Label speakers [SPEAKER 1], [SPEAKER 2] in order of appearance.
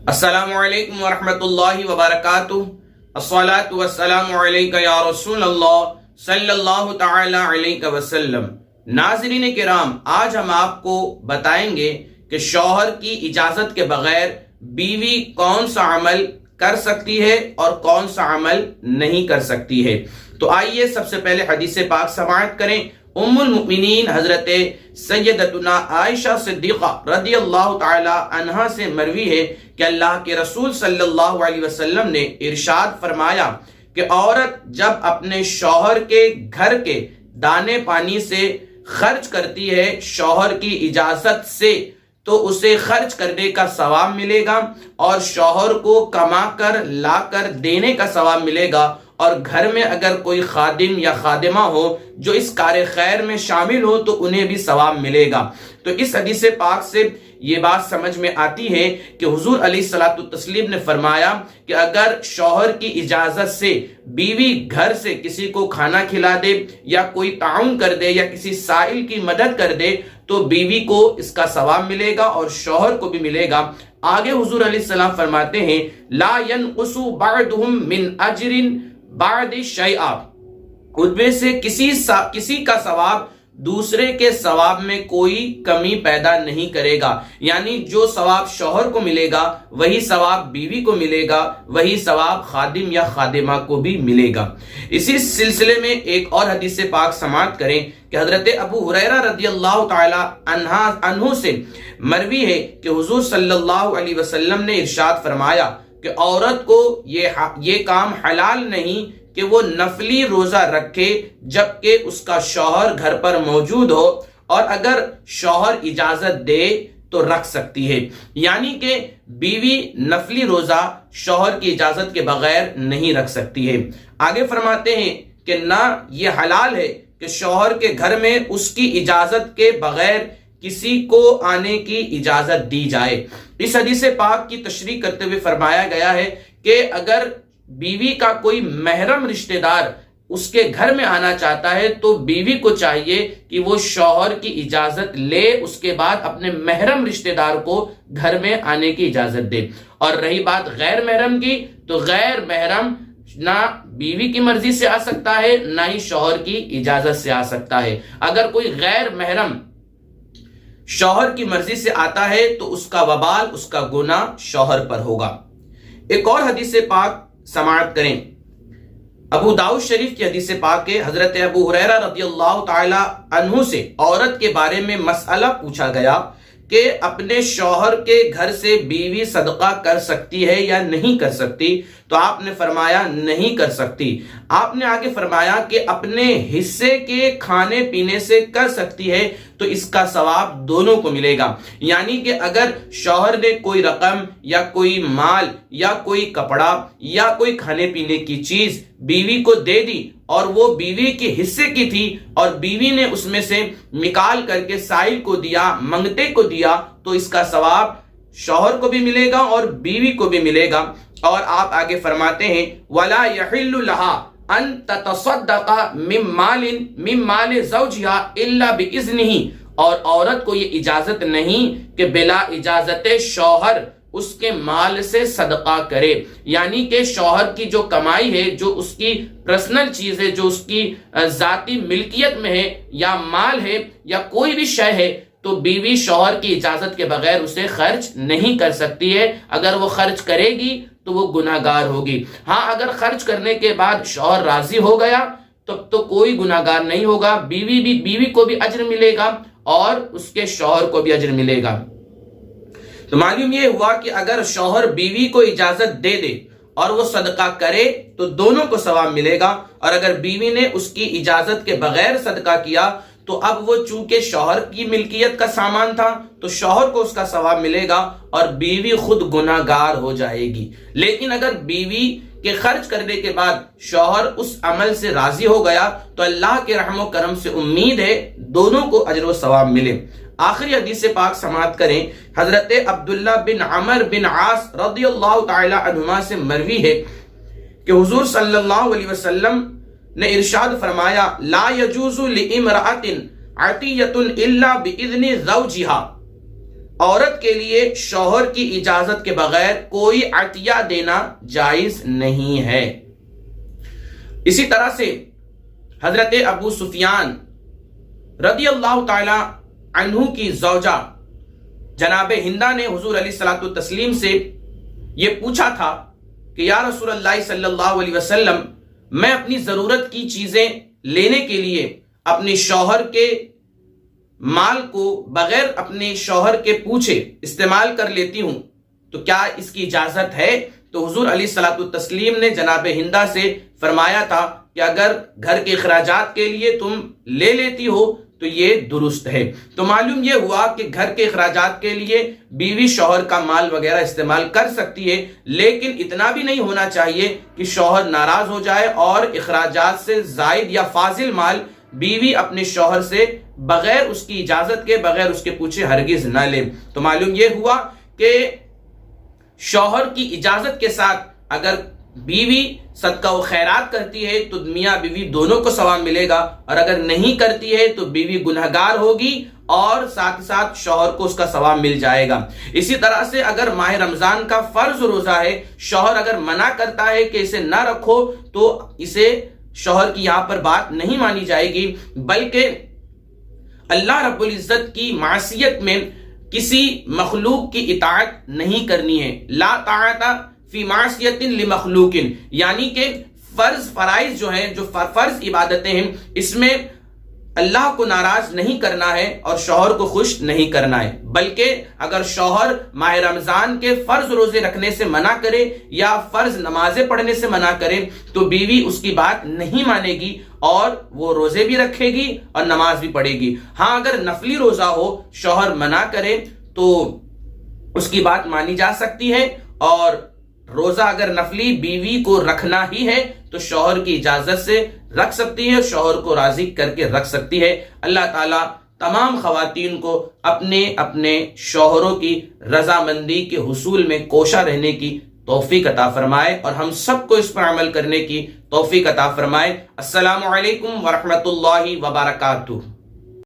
[SPEAKER 1] السلام علیکم ورحمۃ اللہ وبرکاتہ۔ الصلاۃ والسلام علیک یا رسول اللہ صلی اللہ تعالی علیہ وسلم۔ ناظرین کرام، آج ہم آپ کو بتائیں گے کہ شوہر کی اجازت کے بغیر بیوی کون سا عمل کر سکتی ہے اور کون سا عمل نہیں کر سکتی ہے۔ تو آئیے سب سے پہلے حدیث پاک سماعت کریں۔ ام المؤمنین حضرت سیدتنا عائشہ صدیقہ رضی اللہ تعالی عنہا سے مروی ہے کہ اللہ کے رسول صلی اللہ علیہ وسلم نے ارشاد فرمایا کہ عورت جب اپنے شوہر کے گھر کے دانے پانی سے خرچ کرتی ہے شوہر کی اجازت سے، تو اسے خرچ کرنے کا ثواب ملے گا اور شوہر کو کما کر لا کر دینے کا ثواب ملے گا، اور گھر میں اگر کوئی خادم یا خادمہ ہو جو اس کار خیر میں شامل ہو تو انہیں بھی ثواب ملے گا۔ تو اس حدیث پاک سے یہ بات سمجھ میں آتی ہے کہ حضور علیہ الصلوۃ والتسلیم نے فرمایا کہ اگر شوہر کی اجازت سے بیوی گھر سے کسی کو کھانا کھلا دے یا کوئی تعاون کر دے یا کسی سائل کی مدد کر دے تو بیوی کو اس کا ثواب ملے گا اور شوہر کو بھی ملے گا۔ آگے حضور علیہ السلام فرماتے ہیں لا ينقص بعضهم من اجر بعد شیئا، ان میں سے کسی کا ثواب دوسرے کے ثواب میں کوئی کمی پیدا نہیں کرے گا، یعنی جو ثواب شوہر کو ملے گا وہی ثواب بیوی کو ملے گا، وہی ثواب خادم یا خادمہ کو بھی ملے گا۔ اسی سلسلے میں ایک اور حدیث پاک سماعت کریں کہ حضرت ابو ہریرہ رضی اللہ تعالی عنہ سے مروی ہے کہ حضور صلی اللہ علیہ وسلم نے ارشاد فرمایا کہ عورت کو یہ کام حلال نہیں کہ وہ نفلی روزہ رکھے جبکہ اس کا شوہر گھر پر موجود ہو، اور اگر شوہر اجازت دے تو رکھ سکتی ہے، یعنی کہ بیوی نفلی روزہ شوہر کی اجازت کے بغیر نہیں رکھ سکتی ہے۔ آگے فرماتے ہیں کہ نہ یہ حلال ہے کہ شوہر کے گھر میں اس کی اجازت کے بغیر کسی کو آنے کی اجازت دی جائے۔ اس حدیث پاک کی تشریح کرتے ہوئے فرمایا گیا ہے کہ اگر بیوی کا کوئی محرم رشتہ دار اس کے گھر میں آنا چاہتا ہے تو بیوی کو چاہیے کہ وہ شوہر کی اجازت لے، اس کے بعد اپنے محرم رشتہ دار کو گھر میں آنے کی اجازت دے۔ اور رہی بات غیر محرم کی، تو غیر محرم نہ بیوی کی مرضی سے آ سکتا ہے نہ ہی شوہر کی اجازت سے آ سکتا ہے۔ اگر کوئی غیر محرم شوہر کی مرضی سے آتا ہے تو اس کا وبال، اس کا گناہ شوہر پر ہوگا۔ ایک اور حدیث پاک سماعت کریں۔ ابو داؤد شریف کی حدیث پاک ہے، حضرت ابو ہریرہ رضی اللہ تعالی عنہ سے عورت کے بارے میں مسئلہ پوچھا گیا کہ اپنے شوہر کے گھر سے بیوی صدقہ کر سکتی ہے یا نہیں کر سکتی، تو آپ نے فرمایا نہیں کر سکتی۔ آپ نے آگے فرمایا کہ اپنے حصے کے کھانے پینے سے کر سکتی ہے تو اس کا ثواب دونوں کو ملے گا، یعنی کہ اگر شوہر نے کوئی رقم یا کوئی مال یا کوئی کپڑا یا کوئی کھانے پینے کی چیز بیوی کو دے دی اور وہ بیوی کے حصے کی تھی اور بیوی نے اس میں سے نکال کر کے سائل کو دیا، منگتے کو دیا، تو اس کا ثواب شوہر کو بھی ملے گا اور بیوی کو بھی ملے گا۔ اور آپ آگے فرماتے ہیں وَلَا يَحِلُّ لَهَا أَن تَتَصَدَّقَ مِن مَالِ زَوْجِهَا إِلَّا بِإِذْنِهِ، اور عورت کو یہ اجازت نہیں کہ بلا اجازت شوہر اس کے مال سے صدقہ کرے، یعنی کہ شوہر کی جو کمائی ہے، جو اس کی پرسنل چیز ہے، جو اس کی ذاتی ملکیت میں ہے یا مال ہے یا کوئی بھی شے ہے، تو بیوی شوہر کی اجازت کے بغیر اسے خرچ نہیں کر سکتی ہے۔ اگر وہ خرچ کرے گی تو وہ گناہ گار ہوگی۔ ہاں، اگر خرچ کرنے کے بعد شوہر راضی ہو گیا تب تو کوئی گناہ گار نہیں ہوگا، بیوی کو بھی اجر ملے گا اور اس کے شوہر کو بھی اجر ملے گا۔ تو معلوم یہ ہوا کہ اگر شوہر بیوی کو اجازت دے دے اور وہ صدقہ کرے تو دونوں کو ثواب ملے گا، اور اگر بیوی نے اس کی اجازت کے بغیر صدقہ کیا تو اب وہ چونکہ شوہر کی ملکیت کا سامان تھا تو شوہر کو اس کا ثواب ملے گا اور بیوی خود گناہ گار ہو جائے گی۔ لیکن اگر بیوی کے خرچ کرنے کے بعد شوہر اس عمل سے راضی ہو گیا تو اللہ کے رحم و کرم سے امید ہے دونوں کو اجر و ثواب ملے۔ آخری حدیث پاک سماعت کریں۔ حضرت عبداللہ بن عمر بن عاص رضی اللہ تعالی عنہما سے مروی ہے کہ حضور صلی اللہ علیہ وسلم نے ارشاد فرمایا لا يجوز لامرأة عطیۃ الا باذن زوجها، عورت کے لیے شوہر کی اجازت کے بغیر کوئی عطیہ دینا جائز نہیں ہے۔ اسی طرح سے حضرت ابو سفیان رضی اللہ تعالی عنہ کی زوجہ جناب ہندہ نے حضور علیہ الصلوۃ والتسلیم سے یہ پوچھا تھا کہ یا رسول اللہ صلی اللہ علیہ وسلم، میں اپنی ضرورت کی چیزیں لینے کے لیے اپنے شوہر کے مال کو بغیر اپنے شوہر کے پوچھے استعمال کر لیتی ہوں، تو کیا اس کی اجازت ہے؟ تو حضور علیہ الصلوۃ والتسلیم نے جناب ہندہ سے فرمایا تھا کہ اگر گھر کے اخراجات کے لیے تم لے لیتی ہو تو یہ درست ہے۔ تو معلوم یہ ہوا کہ گھر کے اخراجات کے لیے بیوی شوہر کا مال وغیرہ استعمال کر سکتی ہے، لیکن اتنا بھی نہیں ہونا چاہیے کہ شوہر ناراض ہو جائے اور اخراجات سے زائد یا فاضل مال بیوی اپنے شوہر سے بغیر اس کی اجازت کے، بغیر اس کے پوچھے ہرگز نہ لے۔ تو معلوم یہ ہوا کہ شوہر کی اجازت کے ساتھ اگر بیوی صدقہ و خیرات کرتی ہے تو میاں بیوی دونوں کو ثواب ملے گا، اور اگر نہیں کرتی ہے تو بیوی گنہگار ہوگی اور ساتھ ساتھ شوہر کو اس کا ثواب مل جائے گا۔ اسی طرح سے اگر ماہ رمضان کا فرض روزہ ہے، شوہر اگر منع کرتا ہے کہ اسے نہ رکھو، تو اسے شوہر کی یہاں پر بات نہیں مانی جائے گی، بلکہ اللہ رب العزت کی معصیت میں کسی مخلوق کی اطاعت نہیں کرنی ہے۔ لا طاعت فی معصیت لمخلوق، یعنی کہ فرائض جو ہیں، جو فرض عبادتیں ہیں، اس میں اللہ کو ناراض نہیں کرنا ہے اور شوہر کو خوش نہیں کرنا ہے، بلکہ اگر شوہر ماہ رمضان کے فرض روزے رکھنے سے منع کرے یا فرض نمازیں پڑھنے سے منع کرے تو بیوی اس کی بات نہیں مانے گی اور وہ روزے بھی رکھے گی اور نماز بھی پڑھے گی۔ ہاں اگر نفلی روزہ ہو، شوہر منع کرے تو اس کی بات مانی جا سکتی ہے، اور روزہ اگر نفلی بیوی کو رکھنا ہی ہے تو شوہر کی اجازت سے رکھ سکتی ہے، شوہر کو راضی کر کے رکھ سکتی ہے۔ اللہ تعالیٰ تمام خواتین کو اپنے اپنے شوہروں کی رضامندی کے حصول میں کوشاں رہنے کی توفیق عطا فرمائے، اور ہم سب کو اس پر عمل کرنے کی توفیق عطا فرمائے۔ السلام علیکم ورحمۃ اللہ وبرکاتہ۔